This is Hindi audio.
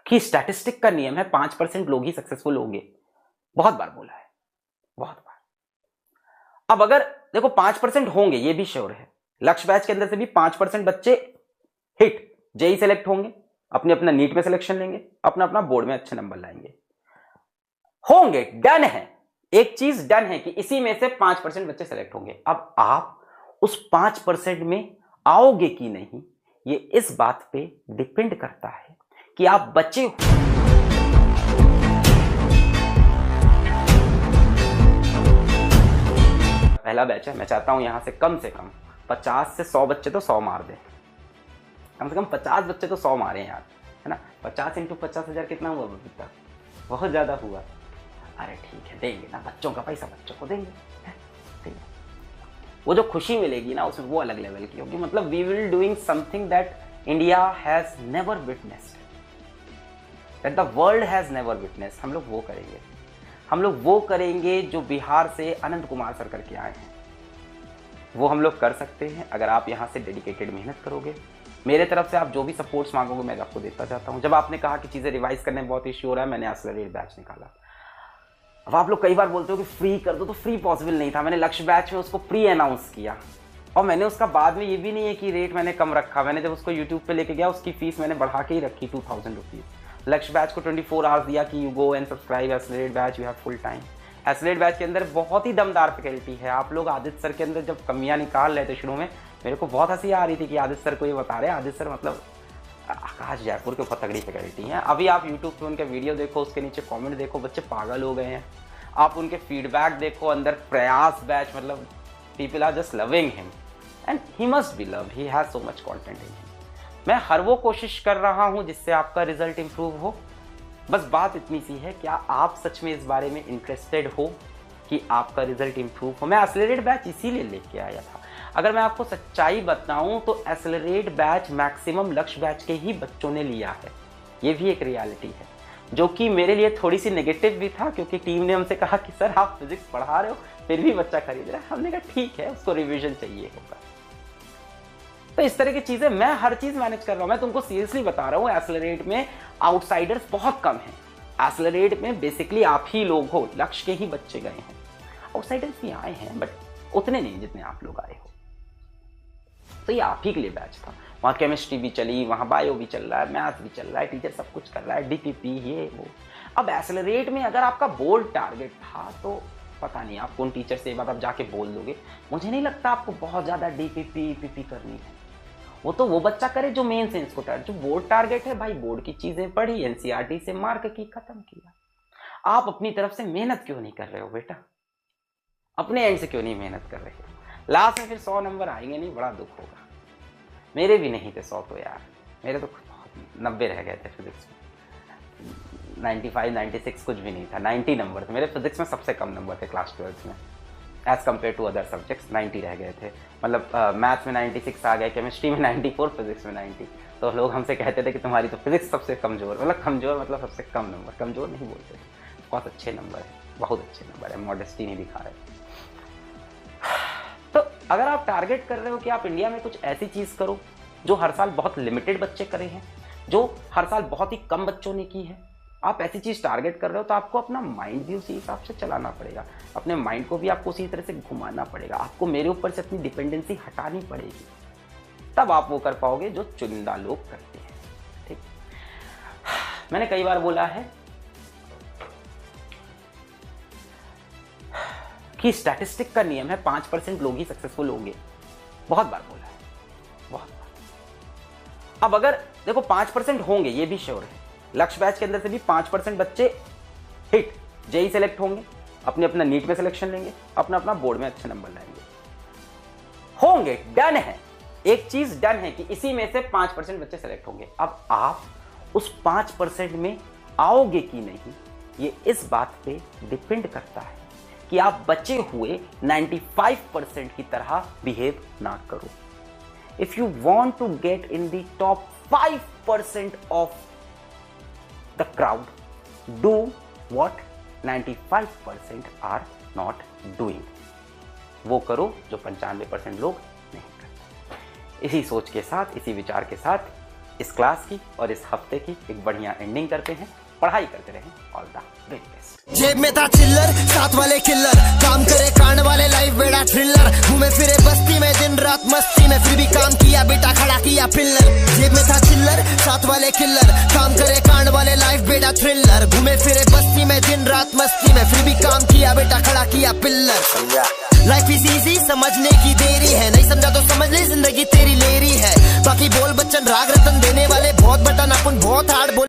कि स्टैटिस्टिक का नियम है 5% लोग ही सक्सेसफुल होंगे। बहुत बार बोला है, बहुत बार। अब अगर देखो 5% होंगे ये भी श्योर है, लक्ष्य बैच के अंदर से भी 5% बच्चे हिट जेई सेलेक्ट होंगे, अपने अपना नीट में सिलेक्शन लेंगे, अपना अपना बोर्ड में अच्छे नंबर लाएंगे, होंगे, डन है। एक चीज डन है कि इसी में से 5% बच्चे सेलेक्ट होंगे। अब आप उस 5% में आओगे कि नहीं, ये इस बात पे डिपेंड करता है कि आप बचे पहला बैच है, मैं चाहता हूं यहां से कम 50 से 100 बच्चे तो 100 मार दें, कम से कम 50 बच्चे तो 100 मारे यार, है ना। 50 × 50,000 कितना हुआ बबीता? बहुत ज्यादा हुआ। अरे ठीक है, देंगे ना, बच्चों का पैसा बच्चों को देंगे, ठीक है। वो जो खुशी मिलेगी ना उसमें, वो अलग लेवल की होगी। मतलब we will doing something that India has never witnessed, that the world has never witnessed. हम लोग वो करेंगे, हम लोग वो करेंगे जो बिहार से अनंत कुमार सर करके आए हैं। वो हम लोग कर सकते हैं अगर आप यहाँ से डेडिकेटेड मेहनत करोगे। मेरे तरफ से आप जो भी सपोर्ट्स मांगोगे मैं आपको देता जाता हूँ। जब आपने कहा कि चीज़ें रिवाइज करने में बहुत इश्यू हो रहा है, मैंने एक्सेलरेट बैच निकाला। अब आप लोग कई बार बोलते हो कि फ्री कर दो, तो फ्री पॉसिबल नहीं था। मैंने लक्ष्य बैच में उसको प्री अनाउंस किया, और मैंने उसका बाद में ये भी नहीं है कि रेट मैंने कम रखा। मैंने जब उसको यूट्यूब पे लेके गया, उसकी फीस मैंने बढ़ा के ही रखी 2000 रुपीज़। लक्ष्य बैच को 24 आवर्स दिया कि you go and subscribe accelerate batch, you have full time. Accelerate batch के अंदर बहुत ही दमदार फैकल्टी है। आप लोग आदित्य सर के अंदर जब कमियां निकाल रहे थे शुरू में, मेरे को बहुत हंसी आ रही थी कि आदित्य सर को ये बता रहे हैं। आदित्य सर मतलब आकाश जयपुर के बहुत तगड़ी फैकल्टी हैं। अभी आप यूट्यूब पे उनके वीडियो देखो, उसके नीचे कमेंट देखो, बच्चे पागल हो गए हैं। आप उनके फीडबैक देखो, अंदर प्रयास बैच, मतलब people are just loving him and he must be loved, he has so much content in him. मैं हर वो कोशिश कर रहा हूं जिससे आपका रिजल्ट इंप्रूव हो। बस बात इतनी सी है, क्या आप सच में इस बारे में इंटरेस्टेड हो कि आपका रिजल्ट इंप्रूव हो। मैं एक्सेलरेट बैच इसीलिए लेके आया था। अगर मैं आपको सच्चाई बताऊं तो एक्सेलरेट बैच मैक्सिमम लक्ष्य बैच के ही बच्चों ने लिया है। ये भी एक रियलिटी है, जो कि मेरे लिए थोड़ी सी नेगेटिव भी था, क्योंकि टीम ने हमसे कहा कि सर आप फिजिक्स पढ़ा रहे हो फिर भी बच्चा खरीद रहा है। हमने कहा ठीक है, उसको रिवीजन चाहिए होगा। तो इस तरह की चीजें मैं हर चीज मैनेज कर रहा हूं। मैं तुमको सीरियसली बता रहा हूं, एक्सेलरेट में आउटसाइडर्स बहुत कम हैं। एक्सेलरेट में बेसिकली आप ही लोग हो, लक्ष्य के ही बच्चे गए हैं। आउटसाइडर्स भी आए हैं बट उतने नहीं जितने आप लोग आए हो। तो ये आप ही के लिए बैच था। वहाँ केमिस्ट्री भी चली, वहाँ बायो भी चल रहा है, मैथ भी चल रहा है, टीचर सब कुछ कर रहा है, डीपीपी ये वो। अब एक्सेलरेट में अगर आपका बोल्ड टारगेट था तो पता नहीं आप कौन टीचर से ये बात आप जाके बोल दोगे। मुझे नहीं लगता आपको बहुत ज़्यादा डीपीपी पीपी करनी है। वो तो वो बच्चा करे जो मेन सेंस को टारगेट, जो बोर्ड टारगेट है भाई, बोर्ड की चीज़ें पढ़ी, एनसीईआरटी से मार्क की, खत्म किया। आप अपनी तरफ से मेहनत क्यों नहीं कर रहे हो बेटा? अपने एंड से क्यों नहीं मेहनत कर रहे हो? लास्ट में फिर 100 नंबर आएंगे नहीं, बड़ा दुख होगा। मेरे भी नहीं थे 100 तो यार, मेरे तो 90 रह गए थे फिजिक्स में। 95 96 कुछ भी नहीं था, 90 नंबर थे मेरे। फिजिक्स में सबसे कम नंबर थे क्लास 12 में, as compare to other subjects. 90 रह गए थे, मतलब मैथ्स में 96 आ गए, केमिस्ट्री में 94, फिजिक्स में 90। तो लोग हमसे कहते थे कि तुम्हारी तो फिजिक्स सबसे कमज़ोर, मतलब कमज़ोर मतलब सबसे कम नंबर, कमज़ोर नहीं बोलते थे, बहुत अच्छे नंबर है, बहुत अच्छे नंबर है, मॉडेस्टी नहीं दिखा रहे। तो अगर आप टारगेट कर रहे हो कि आप इंडिया में कुछ ऐसी चीज़ करो जो हर साल बहुत लिमिटेड बच्चे करे हैं, जो हर साल बहुत ही कम बच्चों ने की है, आप ऐसी चीज़ टारगेट कर रहे हो, तो आपको अपना माइंड भी उसी हिसाब से चलाना पड़ेगा। अपने माइंड को भी आपको उसी तरह से घुमाना पड़ेगा। आपको मेरे ऊपर से अपनी डिपेंडेंसी हटानी पड़ेगी, तब आप वो कर पाओगे जो चुनिंदा लोग करते हैं। ठीक, मैंने कई बार बोला है कि स्टैटिस्टिक का नियम है 5% लोग ही सक्सेसफुल होंगे। बहुत बार बोला है, बहुत बार। अब अगर देखो 5% होंगे ये भी श्योर है, लक्ष्य बैच के अंदर से भी 5% बच्चे हिट जेई सेलेक्ट होंगे, अपने अपना नीट में सिलेक्शन लेंगे, अपना अपना बोर्ड में अच्छे नंबर लाएंगे, होंगे, डन है। एक चीज डन है कि इसी में से 5% बच्चे सेलेक्ट होंगे। अब आप उस 5% में आओगे कि नहीं, ये इस बात पे डिपेंड करता है कि आप बचे हुए 95% की तरह बिहेव ना करो। If you want to get in the top 5% of the crowd, do what 95% are not doing. वो करो जो 95% लोग नहीं करते। इसी सोच के साथ, इसी विचार के साथ इस क्लास की और इस हफ्ते की एक बढ़िया एंडिंग करते हैं। पढ़ाई करते रहें। All the very best. जेब में था चिल्लर, साथ वाले किल्लर, काम करे कांड वाले, लाइफ बेड़ा थ्रिलर, घूमे फिरे बस्ती में दिन रात मस्ती में, फिर भी काम किया बेटा खड़ा किया पिल्लर। जेब में था चिल्लर, साथ वाले किल्लर, काम करे कांड वाले, लाइफ बेड़ा थ्रिलर, घूमे फिरे बस्ती में दिन रात मस्ती में, फिर भी काम किया बेटा खड़ा किया पिल्लर। समझा? लाइफ इज इजी, समझने की देरी है, नहीं समझा तो समझ ले जिंदगी तेरी लेरी है। बाकी बोल बच्चन राग